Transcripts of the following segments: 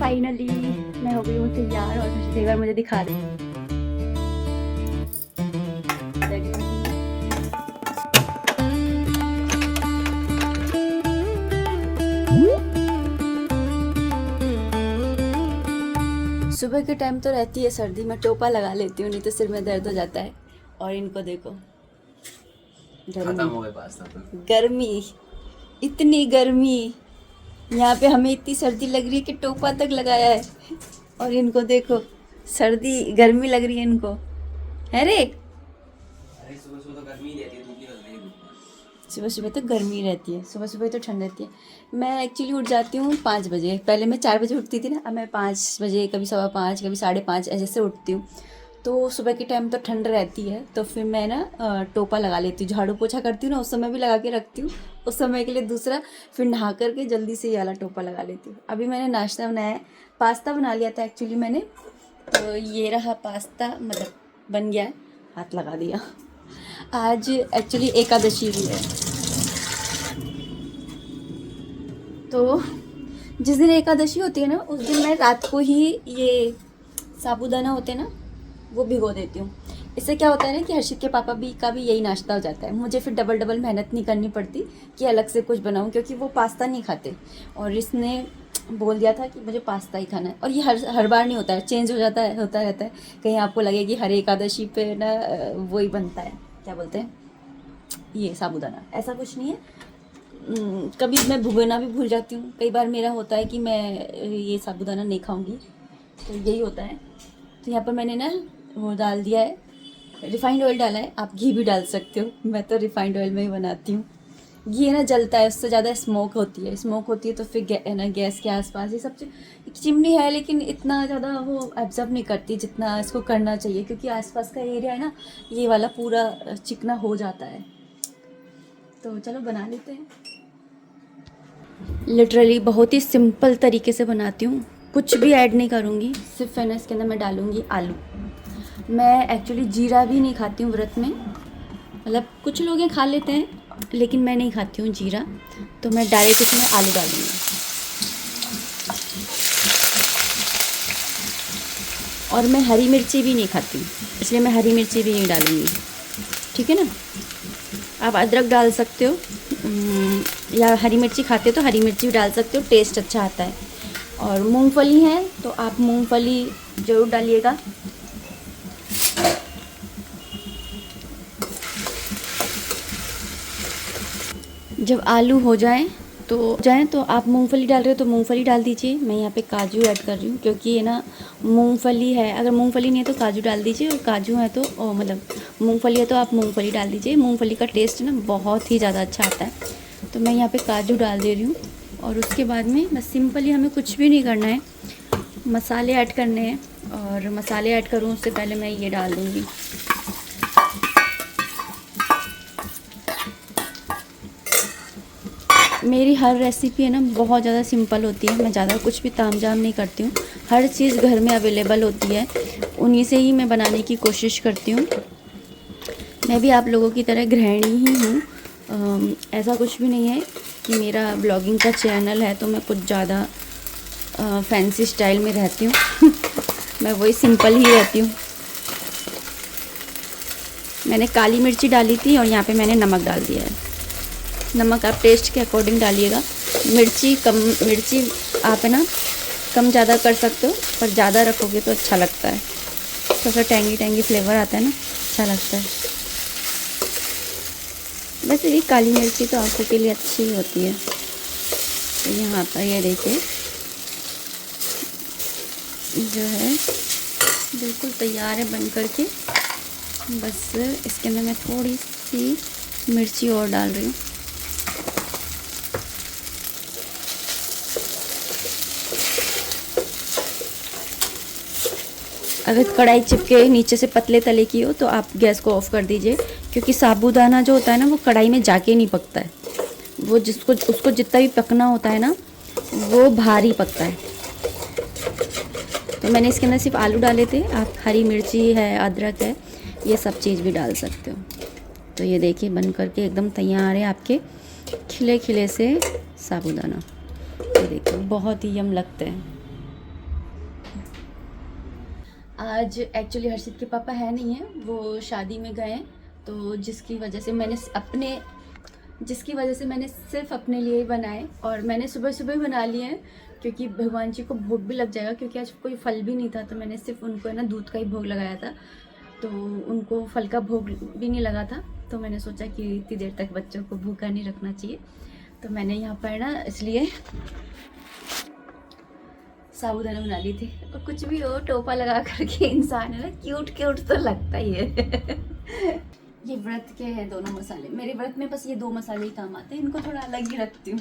Finally मैं हो गई हूँ तैयार और मुझे एक बार मुझे दिखा दे। सुबह के टाइम तो रहती है सर्दी, मैं टोपा लगा लेती हूँ, नहीं तो सिर में दर्द हो जाता है। और इनको देखो, खत्म हो गर्मी गए पास्ता तो। गर्मी, इतनी गर्मी। यहाँ पे हमें इतनी सर्दी लग रही है कि टोपा तक लगाया है। और इनको देखो, सर्दी गर्मी लग रही है इनको, है रे। अरे सुबह सुबह तो गर्मी ही रहती है, धूप निकल रही है धूप में। सुबह सुबह तो गर्मी रहती है, सुबह सुबह तो ठंड रहती है। मैं एक्चुअली उठ जाती हूँ 5 बजे। पहले मैं 4 बजे उठती थी ना, अब मैं 5 बजे, कभी 5:15, कभी 5:30 ऐसे से उठती हूँ। तो सुबह के टाइम तो ठंड रहती है, तो फिर मैं ना टोपा लगा लेती हूँ। झाड़ू पोछा करती हूँ ना, उस समय भी लगा के रखती हूँ, उस समय के लिए दूसरा। फिर नहा करके जल्दी से ये वाला टोपा लगा लेती हूँ। अभी मैंने नाश्ता बनाया है, पास्ता बना लिया था एक्चुअली मैंने। तो ये रहा पास्ता, मतलब बन गया है, हाथ लगा दिया। आज एक्चुअली एकादशी भी है, तो जिस दिन एकादशी होती है ना, उस दिन मैं रात को ही ये साबूदाना होते हैं ना, वो भिगो देती हूँ। इससे क्या होता है ना कि हर्षित के पापा भी का भी यही नाश्ता हो जाता है। मुझे फिर डबल डबल मेहनत नहीं करनी पड़ती कि अलग से कुछ बनाऊँ, क्योंकि वो पास्ता नहीं खाते। और इसने बोल दिया था कि मुझे पास्ता ही खाना है। और ये हर बार नहीं होता है, चेंज हो जाता है, होता रहता है। कहीं आपको लगे कि हर एकादशी पे ना वही बनता है, क्या बोलते हैं, ये साबूदाना, ऐसा कुछ नहीं है। कभी मैं भुगना भी भूल जाती हूँ। कई बार मेरा होता है कि मैं ये साबूदाना नहीं खाऊंगी, तो यही होता है। तो यहाँ पर मैंने ना वो डाल दिया है, रिफाइंड ऑयल डाला है। आप घी भी डाल सकते हो, मैं तो रिफाइंड ऑयल में ही बनाती हूँ। घी है ना जलता है, उससे ज़्यादा स्मोक होती है, स्मोक होती है तो फिर है ना गैस के आसपास ये सब एक चिमनी है, लेकिन इतना ज़्यादा वो एब्जॉर्ब नहीं करती जितना इसको करना चाहिए, क्योंकि आसपास का एरिया है ना, ये वाला पूरा चिकना हो जाता है। तो चलो बना लेते हैं। लिटरली बहुत ही सिंपल तरीके से बनाती हूँ, कुछ भी ऐड नहीं करूँगी। सिर्फ है ना इसके अंदर मैं डालूँगी आलू। मैं एक्चुअली जीरा भी नहीं खाती हूँ व्रत में, मतलब कुछ लोग हैं खा लेते हैं, लेकिन मैं नहीं खाती हूँ जीरा। तो मैं डायरेक्ट इसमें आलू डालूँगी। और मैं हरी मिर्ची भी नहीं खाती हूँ, इसलिए मैं हरी मिर्ची भी नहीं डालूँगी, ठीक है ना। आप अदरक डाल सकते हो, या हरी मिर्ची खाते हो तो हरी मिर्ची भी डाल सकते हो, टेस्ट अच्छा आता है। और मूंगफली है तो आप मूंगफली ज़रूर डालिएगा। जब आलू हो जाएं तो आप मूंगफली डाल रहे हो तो मूंगफली डाल दीजिए। मैं यहाँ पे काजू ऐड कर रही हूँ, क्योंकि ये ना मूंगफली है, अगर मूंगफली नहीं है तो काजू डाल दीजिए, और काजू है तो मतलब मूंगफली है तो आप मूंगफली डाल दीजिए। मूंगफली का टेस्ट ना बहुत ही ज़्यादा अच्छा आता है। तो मैं यहाँ पे काजू डाल दे रही हूँ। और उसके बाद में बस सिंपली, हमें कुछ भी नहीं करना है, मसाले ऐड करने हैं। और मसाले ऐड करूँ उससे पहले मैं ये डाल दूँगी, मेरी हर रेसिपी है ना बहुत ज़्यादा सिंपल होती है। मैं ज़्यादा कुछ भी तामझाम नहीं करती हूँ, हर चीज़ घर में अवेलेबल होती है, उन्हीं से ही मैं बनाने की कोशिश करती हूँ। मैं भी आप लोगों की तरह गृहिणी ही हूँ, ऐसा कुछ भी नहीं है कि मेरा ब्लॉगिंग का चैनल है तो मैं कुछ ज़्यादा फैंसी स्टाइल में रहती हूँ। मैं वही सिंपल ही रहती हूँ। मैंने काली मिर्ची डाली थी और यहाँ पे मैंने नमक डाल दिया है। नमक आप टेस्ट के अकॉर्डिंग डालिएगा। मिर्ची आप है ना कम ज़्यादा कर सकते हो, पर ज़्यादा रखोगे तो अच्छा लगता है, थोड़ा सा टैंगी टैंगी फ्लेवर आता है ना, अच्छा लगता है। वैसे भी काली मिर्ची तो आंखों के लिए अच्छी ही होती है। तो यहाँ पर ये देखिए जो है बिल्कुल तैयार है बन करके। बस इसके अंदर मैं थोड़ी सी मिर्ची और डाल रही हूँ। अगर कढ़ाई चिपके नीचे से पतले तले की हो तो आप गैस को ऑफ़ कर दीजिए, क्योंकि साबूदाना जो होता है ना वो कढ़ाई में जाके नहीं पकता है। वो उसको जितना भी पकना होता है ना वो भारी पकता है। तो मैंने इसके अंदर सिर्फ आलू डाले थे, आप हरी मिर्ची है, अदरक है, ये सब चीज़ भी डाल सकते हो। तो ये देखिए बन करके एकदम तैयार है आपके खिले खिले से साबूदाना। ये देखिए बहुत ही यम लगते हैं। आज एक्चुअली हर्षित के पापा है नहीं है, वो शादी में गए हैं, तो जिसकी वजह से मैंने सिर्फ अपने लिए ही बनाए, और मैंने सुबह सुबह बना लिए हैं क्योंकि भगवान जी को भोग भी लग जाएगा, क्योंकि आज कोई फल भी नहीं था, तो मैंने सिर्फ उनको है ना दूध का ही भोग लगाया था, तो उनको फल का भोग भी नहीं लगा था, तो मैंने सोचा कि इतनी देर तक बच्चों को भूखा नहीं रखना चाहिए, तो मैंने यहाँ पर ना इसलिए साबूदाना बना ली थी। और कुछ भी हो, टोपा लगा करके इंसान है ना क्यूट क्यूट तो लगता ही है। ये व्रत के हैं दोनों मसाले, मेरे व्रत में बस ये 2 मसाले ही काम आते हैं, इनको थोड़ा अलग ही रखती हूँ।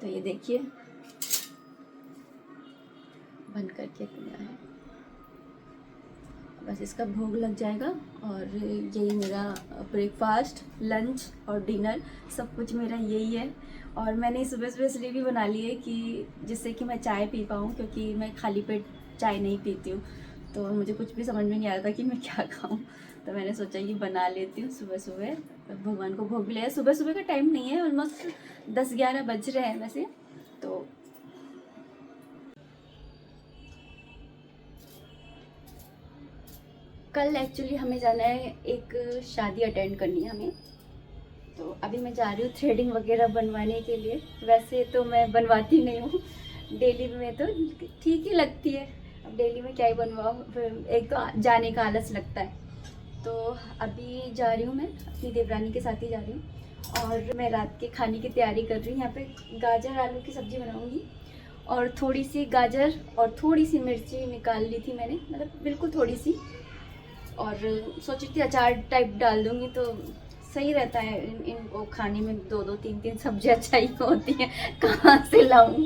तो ये देखिए बन करके तैयार है, बस इसका भोग लग जाएगा, और यही मेरा ब्रेकफास्ट, लंच और डिनर सब कुछ मेरा यही है। और मैंने सुबह सुबह इसलिए भी बना ली है कि जिससे कि मैं चाय पी पाऊँ, क्योंकि मैं खाली पेट चाय नहीं पीती हूँ, तो मुझे कुछ भी समझ में नहीं आ रहा था कि मैं क्या खाऊं, तो मैंने सोचा ये बना लेती हूँ सुबह सुबह, भगवान को भोग भी ले। सुबह सुबह का टाइम नहीं है, ऑलमोस्ट 10-11 बज रहे हैं वैसे तो। कल एक्चुअली हमें जाना है, एक शादी अटेंड करनी है हमें, तो अभी मैं जा रही हूँ थ्रेडिंग वगैरह बनवाने के लिए। वैसे तो मैं बनवाती नहीं हूँ, डेली में तो ठीक ही लगती है, अब डेली में क्या ही बनवाऊँ, एक तो जाने का आलस लगता है। तो अभी जा रही हूँ मैं अपनी देवरानी के साथ ही जा रही हूँ, और मैं रात के खाने की तैयारी कर रही हूँ। यहाँ पे गाजर आलू की सब्ज़ी बनाऊँगी, और थोड़ी सी गाजर और थोड़ी सी मिर्ची निकाल ली थी मैंने, मतलब बिल्कुल थोड़ी सी, और सोची थी अचार टाइप डाल दूँगी तो सही रहता है इनको खाने में। 2-2 3-3 सब्जियाँ चाहिए होती हैं, कहाँ से लाऊं।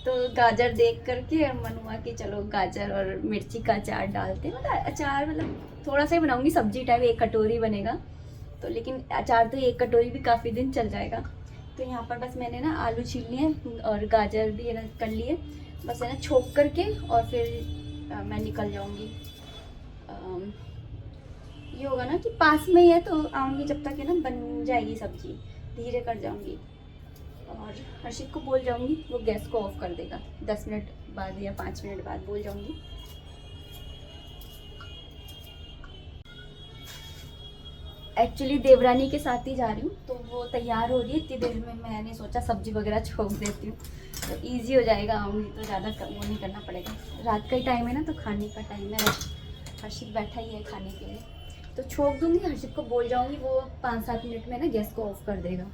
तो गाजर देख करके मन हुआ कि चलो गाजर और मिर्ची का अचार डालते हैं, मतलब अचार मतलब थोड़ा सा ही बनाऊंगी, सब्जी टाइप 1 कटोरी बनेगा, तो लेकिन अचार तो 1 कटोरी भी काफ़ी दिन चल जाएगा। तो यहाँ पर बस मैंने ना आलू छील लिए और गाजर भी है ना कर लिए, बस है ना छोक करके, और फिर मैं निकल जाऊँगी। ये होगा ना कि पास में ही है, तो आऊँगी जब तक है ना बन जाएगी सब्जी, धीरे कर जाऊँगी, और हर्षित को बोल जाऊँगी वो गैस को ऑफ कर देगा 10 मिनट बाद या 5 मिनट बाद बोल जाऊँगी। एक्चुअली देवरानी के साथ ही जा रही हूँ, तो वो तैयार हो रही है, इतनी देर में मैंने सोचा सब्जी वगैरह छोक देती हूँ, तो ईजी हो जाएगा, आऊँगी तो ज़्यादा वो नहीं करना पड़ेगा। रात का ही टाइम है ना, तो खाने का टाइम है, हर्षित बैठा ही है खाने के लिए, तो छोक दूँगी, हर्षित को बोल जाऊँगी, वो 5-7 मिनट में ना गैस को ऑफ कर देगा।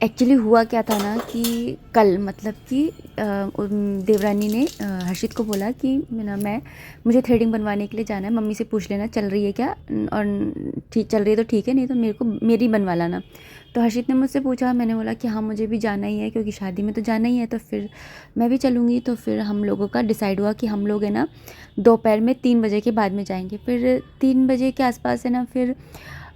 एक्चुअली हुआ क्या था ना कि कल मतलब कि देवरानी ने हर्षित को बोला कि मुझे थ्रेडिंग बनवाने के लिए जाना है, मम्मी से पूछ लेना चल रही है क्या, और ठीक चल रही है तो ठीक है, नहीं तो मेरी बनवा लाना। तो हर्षित ने मुझसे पूछा, मैंने बोला कि हाँ मुझे भी जाना ही है, क्योंकि शादी में तो जाना ही है, तो फिर मैं भी चलूँगी। तो फिर हम लोगों का डिसाइड हुआ कि हम लोग है ना दोपहर में 3 बजे के बाद में जाएंगे। फिर 3 बजे के आसपास है ना, फिर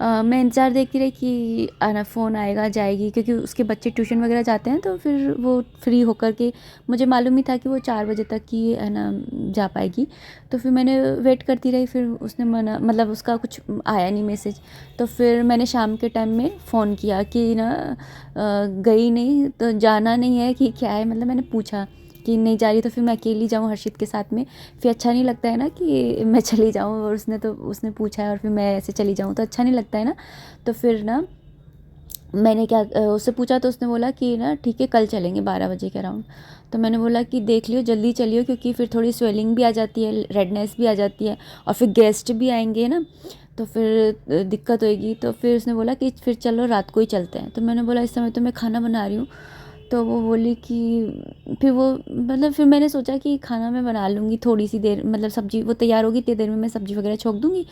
मैं इंतज़ार देखती रही कि आना फ़ोन आएगा जाएगी, क्योंकि उसके बच्चे ट्यूशन वगैरह जाते हैं, तो फिर वो फ्री होकर के, मुझे मालूम ही था कि वो 4 बजे तक ही है ना जा पाएगी। तो फिर मैंने वेट करती रही, फिर उसने मतलब उसका कुछ आया नहीं मैसेज। तो फिर मैंने शाम के टाइम में फ़ोन किया कि ना गई नहीं तो जाना नहीं है कि क्या है, मतलब मैंने पूछा कि नहीं जा रही, तो फिर मैं अकेली जाऊँ हर्षित के साथ में, फिर अच्छा नहीं लगता है ना कि मैं चली जाऊँ, और उसने पूछा है और फिर मैं ऐसे चली जाऊँ तो अच्छा नहीं लगता है ना। तो फिर ना मैंने क्या उससे पूछा, तो उसने बोला कि ना ठीक है कल चलेंगे 12 बजे के अराउंड। तो मैंने बोला कि देख लियो जल्दी चलियो, क्योंकि फिर थोड़ी स्वेलिंग भी आ जाती है, रेडनेस भी आ जाती है, और फिर गेस्ट भी आएंगे ना, तो फिर दिक्कत होएगी। तो फिर उसने बोला कि फिर चलो रात को ही चलते हैं। तो मैंने बोला इस समय तो मैं खाना बना रही हूँ। तो वो बोली कि फिर वो मतलब फिर मैंने सोचा कि खाना मैं बना लूँगी थोड़ी सी देर, मतलब सब्ज़ी वो तैयार होगी इतनी देर में मैं सब्ज़ी वगैरह छोंक दूँगी।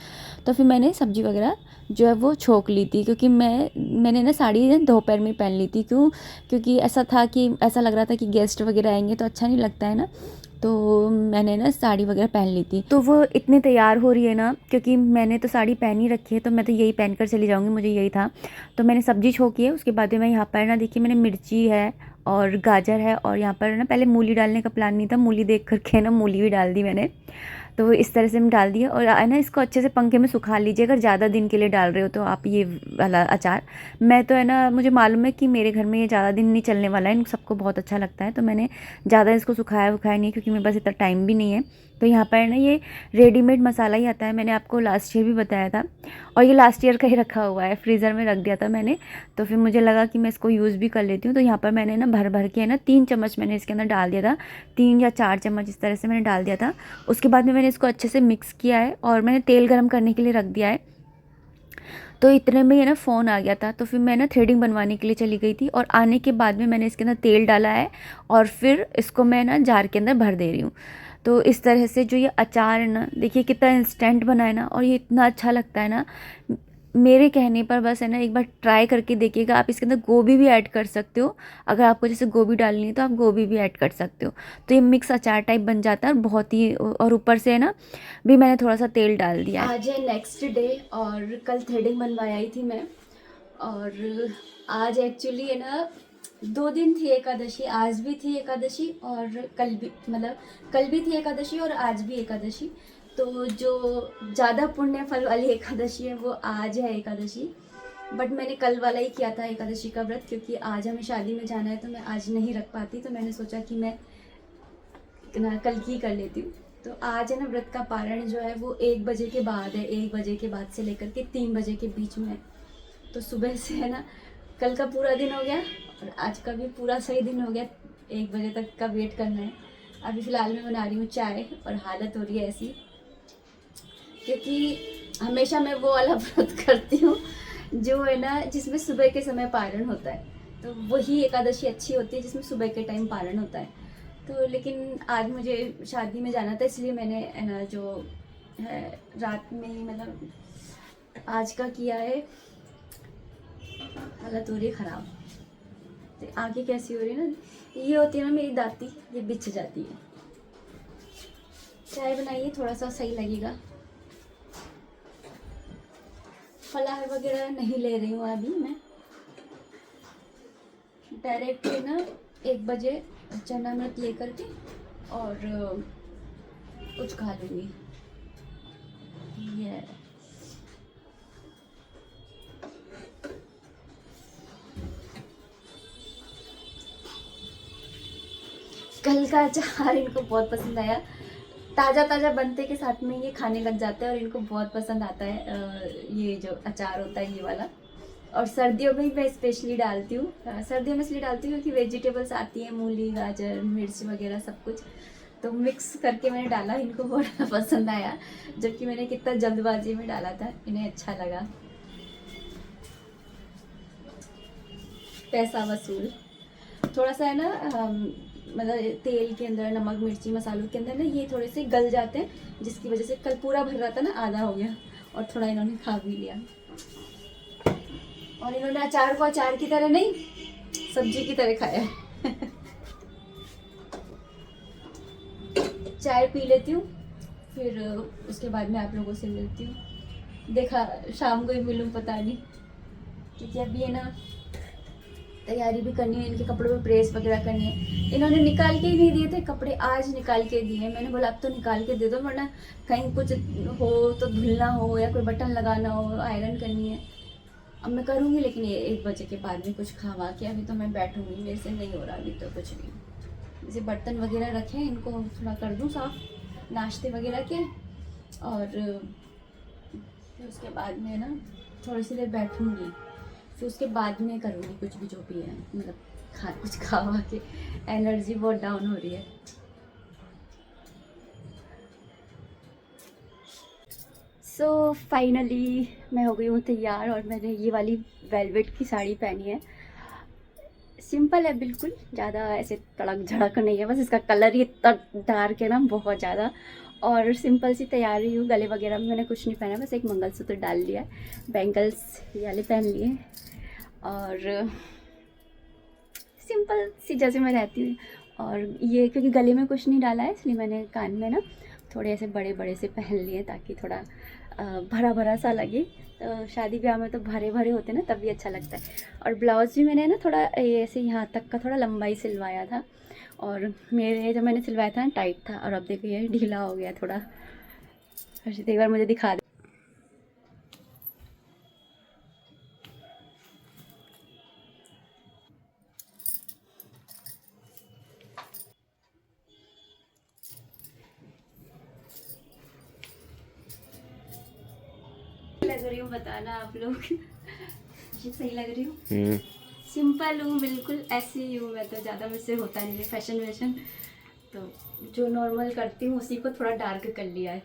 तो फिर मैंने सब्ज़ी वगैरह जो है वो छोंक ली थी, क्योंकि मैंने ना साड़ी दोपहर में पहन ली थी। क्योंकि ऐसा था कि ऐसा लग रहा था कि गेस्ट वगैरह आएंगे तो अच्छा नहीं लगता है ना, तो मैंने ना साड़ी वगैरह पहन ली थी। तो वो इतनी तैयार हो रही है ना, क्योंकि मैंने तो साड़ी पहनी रखी है, तो मैं तो यही पहन कर चली जाऊँगी, मुझे यही था। तो मैंने सब्ज़ी छोंकी है, उसके बाद में मैं यहाँ पर ना देखिए मैंने मिर्ची है और गाजर है, और यहाँ पर ना पहले मूली डालने का प्लान नहीं था, मूली देख करके ना मूली भी डाल दी मैंने। तो इस तरह से हम डाल दिए और है ना इसको अच्छे से पंखे में सुखा लीजिए अगर ज़्यादा दिन के लिए डाल रहे हो तो आप ये वाला अचार। मैं तो है ना मुझे मालूम है कि मेरे घर में ये ज़्यादा दिन नहीं चलने वाला है, इन सबको बहुत अच्छा लगता है, तो मैंने ज़्यादा इसको सुखाया नहीं क्योंकि मेरे पास इतना टाइम भी नहीं है। तो यहाँ पर ना ये रेडीमेड मसाला ही आता है, मैंने आपको लास्ट ईयर भी बताया था और ये लास्ट ईयर का ही रखा हुआ है, फ्रीज़र में रख दिया था मैंने। तो फिर मुझे लगा कि मैं इसको यूज़ भी कर लेती हूँ। तो यहाँ पर मैंने ना भर भर के है ना 3 चम्मच मैंने इसके अंदर डाल दिया था, 3 या 4 चम्मच इस तरह से मैंने डाल दिया था। उसके बाद में मैंने इसको अच्छे से मिक्स किया है और मैंने तेल गर्म करने के लिए रख दिया है। तो इतने में ये ना फ़ोन आ गया था, तो फिर मैं ना थ्रेडिंग बनवाने के लिए चली गई थी और आने के बाद में मैंने इसके अंदर तेल डाला है और फिर इसको मैं ना जार के अंदर भर दे रही हूँ। तो इस तरह से जो ये अचार है ना, देखिए कितना इंस्टेंट बना है ना और ये इतना अच्छा लगता है ना। मेरे कहने पर बस है ना एक बार ट्राई करके देखिएगा। आप इसके अंदर गोभी भी ऐड कर सकते हो, अगर आपको जैसे गोभी डालनी है तो आप गोभी भी ऐड कर सकते हो। तो ये मिक्स अचार टाइप बन जाता है और बहुत ही, और ऊपर से है ना भी मैंने थोड़ा सा तेल डाल दिया है। आज है नेक्स्ट डे और कल थ्रेडिंग बनवाई आई थी मैं, और आज एक्चुअली है ना 2 दिन थी एकादशी, आज भी थी एकादशी और कल भी, मतलब कल भी थी एकादशी और आज भी एकादशी। तो जो ज़्यादा पुण्य फल वाली एकादशी है वो आज है एकादशी, बट मैंने कल वाला ही किया था एकादशी का व्रत, क्योंकि आज हमें शादी में जाना है तो मैं आज नहीं रख पाती, तो मैंने सोचा कि मैं कल की कर लेती हूँ। तो आज है ना व्रत का पारण जो है वो 1 बजे के बाद है, 1 बजे के बाद से लेकर के 3 बजे के बीच में है। तो सुबह से है ना कल का पूरा दिन हो गया और आज का भी पूरा सही दिन हो गया, 1 बजे तक का वेट करना है। अभी फ़िलहाल मैं बना रही हूँ चाय और हालत हो रही है ऐसी, क्योंकि हमेशा मैं वो वाला व्रत करती हूँ जो है ना जिसमें सुबह के समय पारण होता है, तो वही एकादशी अच्छी होती है जिसमें सुबह के टाइम पारण होता है। तो लेकिन आज मुझे शादी में जाना था, इसलिए मैंने है ना जो है रात में ही मतलब आज का किया है। हालत हो रही है ख़राब, तो आंखें कैसी हो रही है ना, ये होती है ना मेरी दाती, ये बिछ जाती है। चाय बनाइए थोड़ा सा सही लगेगा। फलाहार वगैरह नहीं ले रही हूँ अभी मैं, डायरेक्ट ना 1 बजे चरणामृत ले करके और कुछ खा लूँगी। ये कल का अचार इनको बहुत पसंद आया, ताज़ा ताज़ा बनते के साथ में ये खाने लग जाता है और इनको बहुत पसंद आता है ये जो अचार होता है ये वाला। और सर्दियों में ही मैं स्पेशली डालती हूँ, सर्दियों में इसलिए डालती हूँ क्योंकि वेजिटेबल्स आती हैं, मूली गाजर मिर्च वगैरह सब कुछ, तो मिक्स करके मैंने डाला, इनको बहुत पसंद आया। जबकि मैंने कितना जल्दबाजी में डाला था, इन्हें अच्छा लगा। पैसा वसूल थोड़ा सा है ना, मतलब तेल के अंदर नमक मिर्ची मसालों के अंदर ना ये थोड़े से गल जाते हैं, जिसकी वजह से कल पूरा भर रहा था ना, आधा हो गया और थोड़ा इन्होंने खा भी लिया। और इन्होंने अचार को अचार की तरह नहीं, सब्जी की तरह खाया। चाय पी लेती हूँ, फिर उसके बाद में आप लोगों से मिलती हूँ। देखा शाम को ही मिलूँ पता नहीं, क्योंकि अभी है ना तैयारी भी करनी है, इनके कपड़ों में प्रेस वगैरह करनी है। इन्होंने निकाल के ही नहीं दिए थे कपड़े, आज निकाल के दिए। मैंने बोला अब तो निकाल के दे दो, वरना कहीं कुछ हो तो धुलना हो या कोई बटन लगाना हो, आयरन करनी है। अब मैं करूँगी, लेकिन ये 1 बजे के बाद में कुछ खावा के अभी तो मैं बैठूँगी, मेरे से नहीं हो रहा अभी तो कुछ भी। जैसे बर्तन वगैरह रखे हैं, इनको थोड़ा कर दूँ साफ़ नाश्ते वगैरह के, और फिर उसके बाद में ना थोड़ी सी देर बैठूँगी, फिर उसके बाद में करूँगी कुछ भी जो भी है, मतलब कुछ खावा के। एनर्जी बहुत डाउन हो रही है। सो फाइनली मैं हो गई हूँ तैयार और मैंने ये वाली वेलवेट की साड़ी पहनी है। सिंपल है बिल्कुल, ज़्यादा ऐसे तड़क झड़क नहीं है, बस इसका कलर ही इतना डार्क है ना बहुत ज़्यादा। और सिंपल सी तैयारी हूँ, गले वगैरह में मैंने कुछ नहीं पहना, बस एक मंगलसूत्र डाल लिया, बैंगल्स ये वाले पहन लिए, और सिंपल सी जैसे मैं रहती हूँ। और ये क्योंकि गले में कुछ नहीं डाला है, इसलिए मैंने कान में ना थोड़े ऐसे बड़े बड़े से पहन लिए, ताकि थोड़ा भरा भरा सा लगे। तो शादी ब्याह में तो भरे भरे होते ना, तब भी अच्छा लगता है। और ब्लाउज़ भी मैंने ना थोड़ा ऐसे यहाँ तक का थोड़ा लंबाई सिलवाया था, और मेरे जब मैंने सिलवाया था ना टाइट था, और अब देखिए ढीला हो गया थोड़ा। हर्षित एक बार मुझे दिखा दे। लग रही हूँ बताना आप लोग। सही लग रही हूँ। सिंपल हूँ बिल्कुल, ऐसी ही हूँ मैं तो, ज़्यादा मुझसे होता नहीं है फैशन वैशन, तो जो नॉर्मल करती हूँ उसी को थोड़ा डार्क कर लिया है।